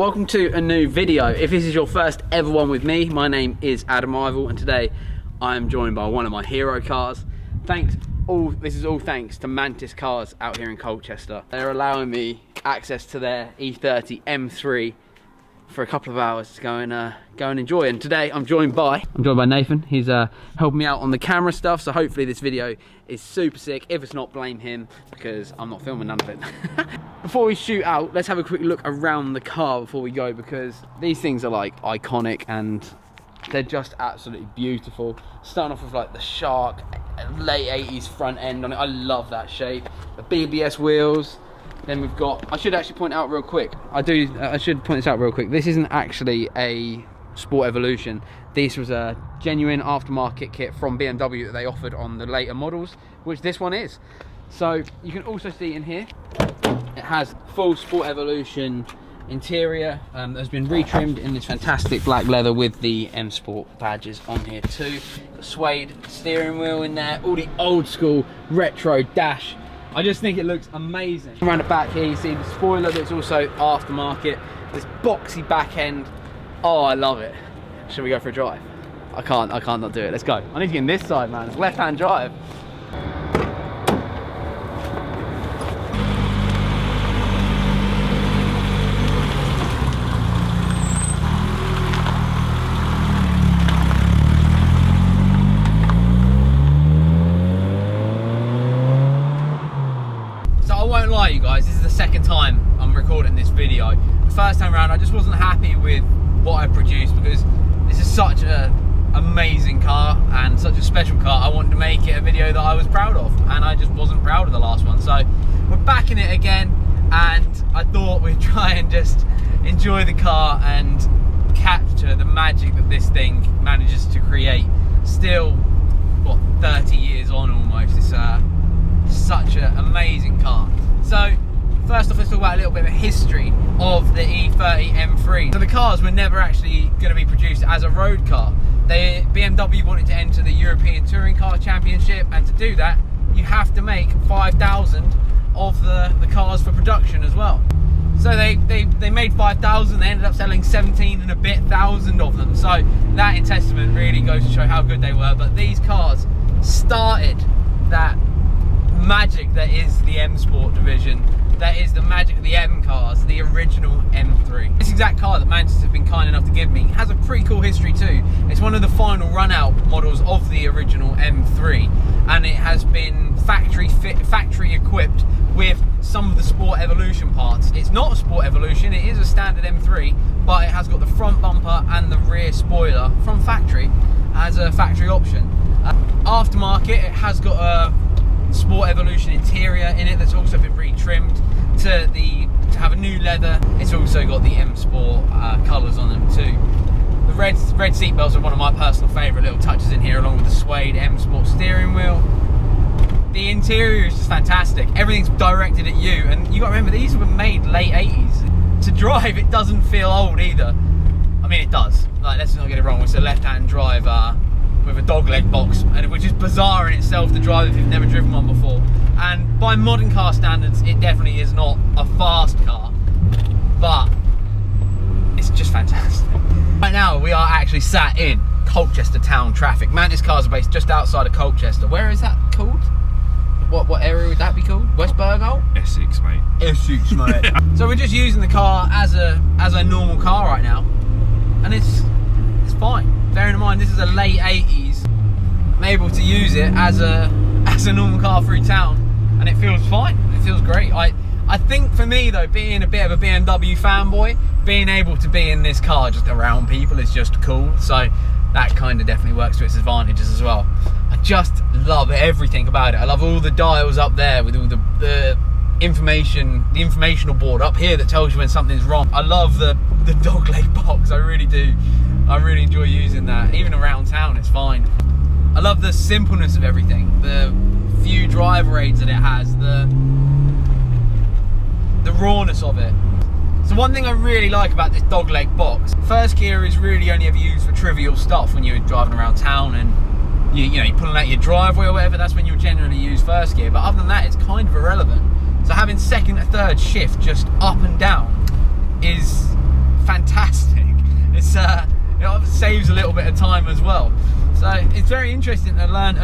welcome to a new video. If this is your first ever one with me, my name is Adam Ivel, and today I am joined by one of my hero cars. This is all thanks to Mantis cars out here in Colchester. They're allowing me access to their E30 M3 for a couple of hours to go and enjoy. And today I'm joined by Nathan. He's helping me out on the camera stuff, so hopefully this video is super sick. If it's not, blame him, because I'm not filming none of it. Before we shoot out, let's have a quick look around the car before we go, because these things are like iconic and they're just absolutely beautiful. Starting off with like the shark, late 80s front end on it. I love that shape. The BBS wheels. Then we've got, I should actually point out real quick, I should point this out real quick, this isn't actually a Sport Evolution. This was a genuine aftermarket kit from BMW that they offered on the later models, which this one is. So you can also see in here, it has full Sport Evolution interior that's been retrimmed in this fantastic black leather with the M Sport badges on here too. The suede steering wheel in there, all the old school retro dash. I just think it looks amazing. Around the back here you see the spoiler that's also aftermarket, this boxy back end. Oh, I love it. Should we go for a drive? I can't not do it. Let's go. I need to get in this side, man. It's left-hand drive. You guys, this is the second time I'm recording this video. The first time around I just wasn't happy with what I produced, because this is such an amazing car and such a special car. I wanted to make it a video that I was proud of, and I just wasn't proud of the last one. So we're back in it again, and I thought we'd try and just enjoy the car and capture the magic that this thing manages to create. Still, what, 30 years on almost. It's such an amazing car. So first off, let's talk about a little bit of a history of the E30 M3. So the cars were never actually going to be produced as a road car. BMW wanted to enter the European Touring Car Championship, and to do that you have to make 5,000 of the cars for production as well. So they made 5,000, they ended up selling 17 and a bit thousand of them. So that in testament really goes to show how good they were. But these cars started that magic that is the M Sport division, that is the magic of the M cars, the original M3. This exact car that Mantis have been kind enough to give me has a pretty cool history too. It's one of the final run out models of the original M3, and it has been factory equipped with some of the Sport Evolution parts. It's not a Sport Evolution, it is a standard M3, but it has got the front bumper and the rear spoiler from factory as a factory option. Aftermarket, it has got a Sport Evolution interior in it that's also been retrimmed to have a new leather. It's also got the M Sport colours on them too. The red seat belts are one of my personal favourite little touches in here, along with the suede M Sport steering wheel. The interior is just fantastic. Everything's directed at you, and you got to remember these were made late 80s. To drive, it doesn't feel old either. I mean, it does. Like, let's not get it wrong. It's a left-hand drive with a dogleg box, and which is bizarre in itself to drive if you've never driven one before. And by modern car standards, it definitely is not a fast car, but it's just fantastic. Right now, we are actually sat in Colchester town traffic. Mantis cars are based just outside of Colchester. Where is that called? What area would that be called? West Burgo? Essex, mate. Essex, mate. So we're just using the car as a normal car right now, and it's fine. Bearing in mind this is a late 80s, I'm able to use it as a normal car through town, and it feels fine. It feels great. I think for me though, being a bit of a BMW fanboy, being able to be in this car just around people is just cool. So that kind of definitely works to its advantages as well. I just love everything about it. I love all the dials up there with all the information, the informational board up here that tells you when something's wrong. I love the dogleg box, I really do. I really enjoy using that. Even around town, it's fine. I love the simpleness of everything. The few driver aids that it has, the rawness of it. So one thing I really like about this dogleg box, first gear is really only ever used for trivial stuff when you're driving around town and you're pulling out your driveway or whatever. That's when you'll generally use first gear, but other than that, it's kind of irrelevant. So having second and third shift just up and down is fantastic. It's it saves a little bit of time as well. So it's very interesting to learn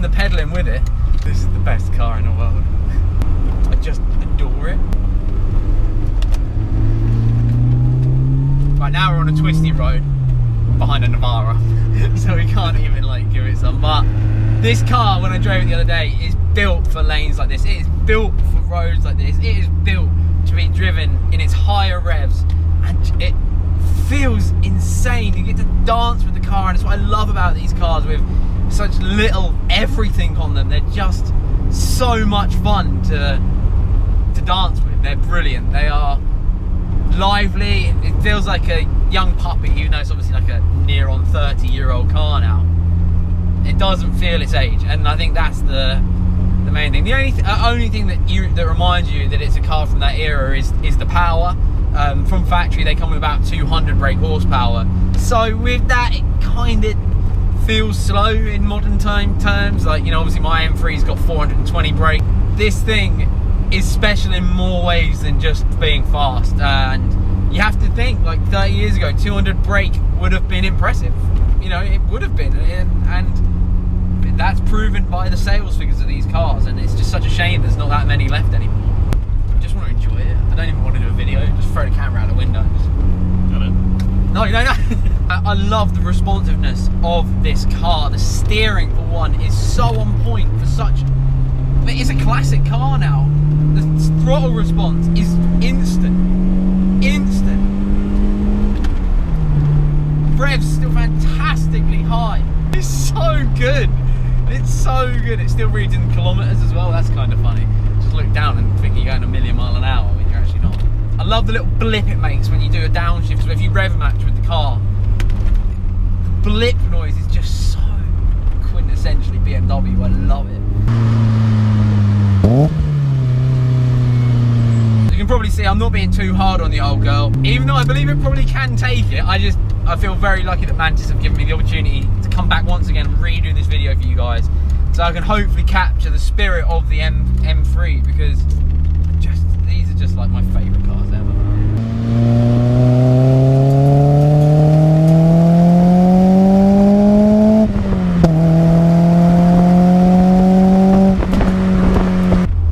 the pedaling with it. This is the best car in the world. I just adore it. Right now we're on a twisty road behind a Navara, so we can't even like give it some. But this car, when I drove it the other day, is built for lanes like this. It is built for roads like this. It is built to be driven in its higher revs, and it feels insane. You get to dance with the car, and it's what I love about these cars with such little everything on them. They're just so much fun to dance with. They're brilliant. They are lively. It feels like a young puppy, even though it's obviously like a near on 30-year-old car now. It doesn't feel its age, and I think that's the main thing. The only thing that reminds you that it's a car from that era is the power. From factory they come with about 200 brake horsepower, so with that it kind of feels slow in modern time terms. Like, you know, obviously my M3's got 420 brake. This thing is special in more ways than just being fast, and you have to think, like 30 years ago 200 brake would have been impressive. You know, it would have been, and that's proven by the sales figures of these cars, and it's just such a shame there's not that many left anymore. I just want to enjoy it. I don't even want to do a video, just throw the camera out the window. Got it? No. I love the responsiveness of this car. The steering, for one, is so on point for such... It's a classic car now. The throttle response is instant. Revs still fantastically high. It's so good. It's so good. It still reads in kilometers as well. That's kind of funny. Just look down and think you're going a million miles an hour when you're actually not. I love the little blip it makes when you do a downshift. So if you rev match with the car, the blip noise is just so quintessentially BMW. I love it. You can probably see I'm not being too hard on the old girl, even though I believe it probably can take it. I feel very lucky that Mantis have given me the opportunity to come back once again and redo this video for you guys, so I can hopefully capture the spirit of the M3, because these are just like my favourite cars ever.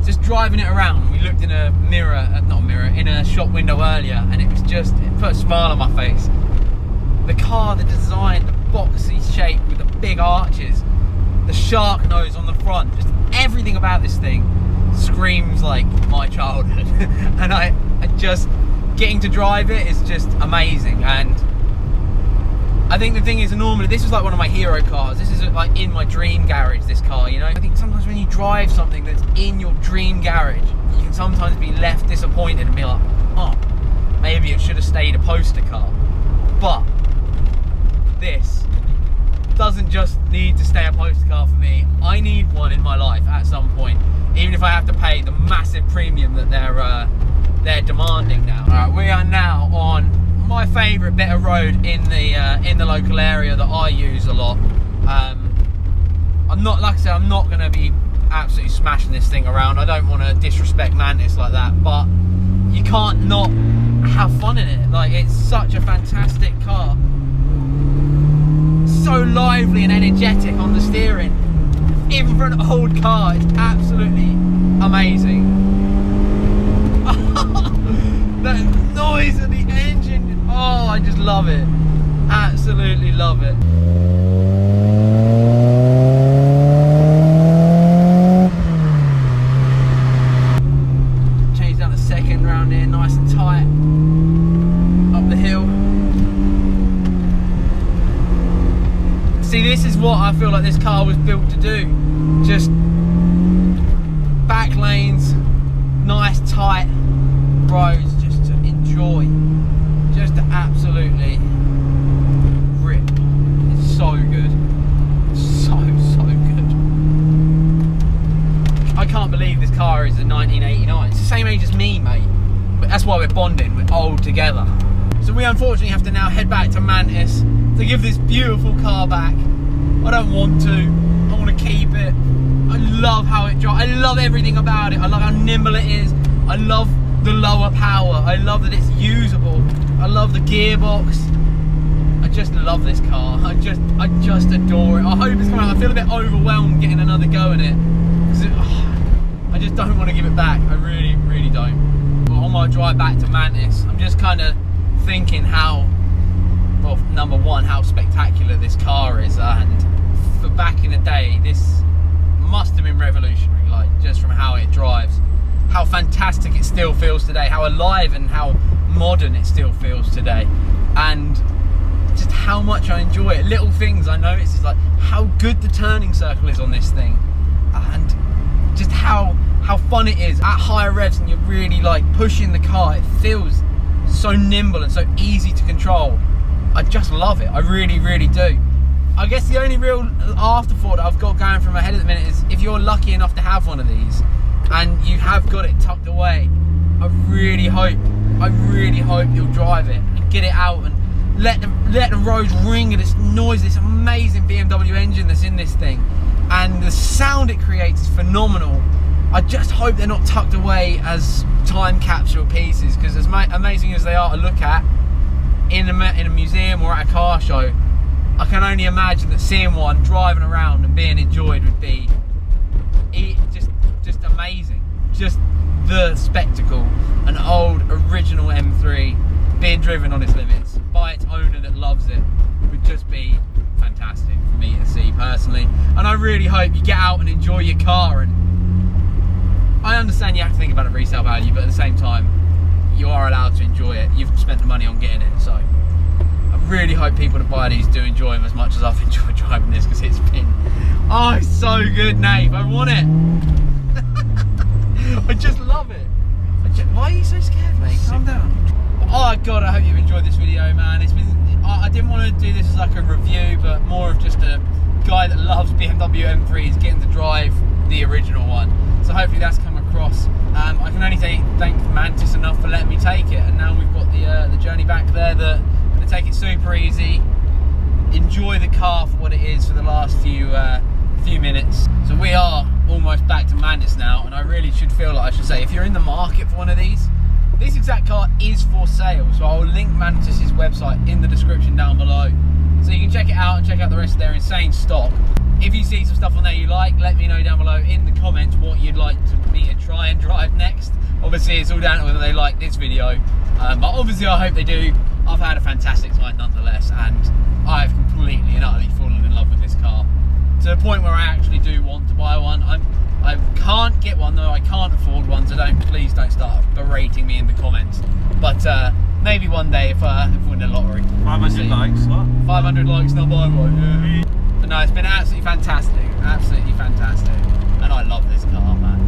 Just driving it around, we looked in a in a shop window earlier, and it put a smile on my face. The car, the design, the boxy shape with the big arches, the shark nose on the front, just everything about this thing screams like my childhood. And I just, getting to drive it is just amazing. And I think the thing is, normally this is like one of my hero cars. This is like in my dream garage, this car, you know. I think sometimes when you drive something that's in your dream garage, you can sometimes be left disappointed and be like, oh, maybe it should have stayed a poster car. But this doesn't just need to stay a poster car for me. I need one in my life at some point, even if I have to pay the massive premium that they're demanding now. All right, we are now on my favourite bit of road in the local area that I use a lot. I'm not, like I said, I'm not going to be absolutely smashing this thing around. I don't want to disrespect Mantis like that, but you can't not have fun in it. Like, it's such a fantastic car. So lively and energetic on the steering. Even for an old car, it's absolutely amazing. That noise of the engine, oh, I just love it. Absolutely love it. Change down the second round here, nice and tight. Up the hill. See, this is what I feel like this car was built to do. Just back lanes, nice tight roads, just to enjoy, just to absolutely rip. It's so good, so good. I can't believe this car is a 1989. It's the same age as me, mate, but that's why we're bonding, we're old together. So we unfortunately have to now head back to Mantis to give this beautiful car back. I don't want to, I want to keep it. I love how it drives, I love everything about it. I love how nimble it is. I love the lower power. I love that it's usable. I love the gearbox. I just love this car. I just adore it. I hope it's coming out. I feel a bit overwhelmed getting another go at it. I just don't want to give it back. I really, really don't. But on my drive back to Mantis, I'm just kind of thinking how, well, number one, how spectacular this car is. And for back in the day, this must have been revolutionary, like just from how it drives, how fantastic it still feels today, how alive and how modern it still feels today, and just how much I enjoy it. Little things I notice is like how good the turning circle is on this thing, and just how fun it is at higher revs, and you're really like pushing the car. It feels so nimble and so easy to control. I just love it. I really, really do. I guess the only real afterthought that I've got going through my head at the minute is if you're lucky enough to have one of these and you have got it tucked away, I really hope you'll drive it and get it out and let the roads ring with this noise, this amazing BMW engine that's in this thing, and the sound it creates is phenomenal. I just hope they're not tucked away as time capsule pieces, because as amazing as they are to look at in a museum or at a car show, I can only imagine that seeing one driving around and being enjoyed would be just amazing. Just the spectacle, an old original M3 being driven on its limits by its owner that loves it, would just be fantastic for me to see personally. And I really hope you get out and enjoy your car. And I understand you have to think about a resale value, but at the same time, you are allowed to enjoy it. You've spent the money on getting it, so I really hope people that buy these do enjoy them as much as I've enjoyed driving this, because it's been, oh, it's so good, Nate. I want it. I just love it. Why are you so scared, mate? Calm down. Oh God, I hope you've enjoyed this video, man. It's been, I didn't want to do this as like a review, but more of just a guy that loves BMW M3s getting to drive the original one. So hopefully that's come across. I can only thank Mantis enough for letting me take it, and now we've got the journey back there. That I'm going to take it super easy, enjoy the car for what it is for the last few minutes. So we are almost back to Mantis now, and I really should feel like I should say, if you're in the market for one of these, this exact car is for sale. So I'll link Mantis's website in the description down below, so you can check it out and check out the rest of their insane stock. If you see some stuff on there you like, let me know down below in the comments what you'd like me to try and drive next. Obviously it's all down to whether they like this video, but obviously I hope they do. I've had a fantastic time nonetheless, and I've completely and utterly fallen in love with this car, to the point where I actually do want to buy one. I can't get one though, I can't afford one, so please don't start berating me in the comments. But maybe one day if we win the lottery. 500 likes, what? 500 likes, not buy one, yeah. But no, it's been absolutely fantastic, and I love this car, man.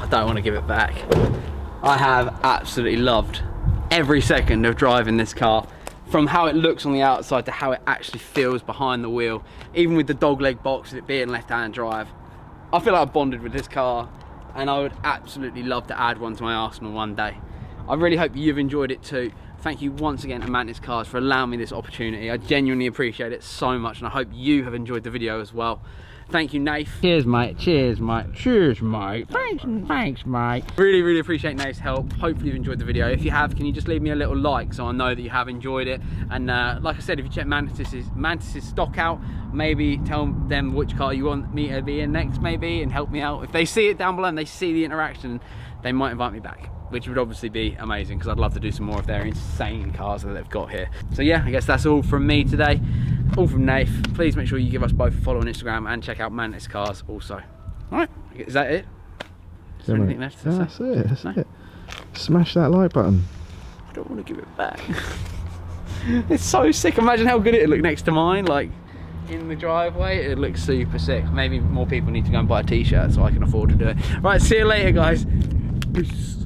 I don't want to give it back. I have absolutely loved every second of driving this car, from how it looks on the outside to how it actually feels behind the wheel, even with the dogleg box and it being left-hand drive. I feel like I've bonded with this car, and I would absolutely love to add one to my arsenal one day. I really hope you've enjoyed it too. Thank you once again to Mantis Cars for allowing me this opportunity. I genuinely appreciate it so much, and I hope you have enjoyed the video as well. Thank you, Nath. Cheers, mate. Cheers, mate. Cheers, mate. Thanks, mate. Really, really appreciate Nath's help. Hopefully you've enjoyed the video. If you have, can you just leave me a little like so I know that you have enjoyed it? And like I said, if you check Mantis's stock out, maybe tell them which car you want me to be in next, maybe, and help me out. If they see it down below and they see the interaction, they might invite me back, which would obviously be amazing, because I'd love to do some more of their insane cars that they've got here. So yeah, I guess that's all from me today. All from Nath. Please make sure you give us both a follow on Instagram and check out Mantis Cars also. Alright, is that it? Is there anything left to say? That's it, that's it. Smash that like button. I don't want to give it back. It's so sick. Imagine how good it'd look next to mine, like in the driveway. It looks super sick. Maybe more people need to go and buy a t-shirt so I can afford to do it. Right, see you later, guys. Peace.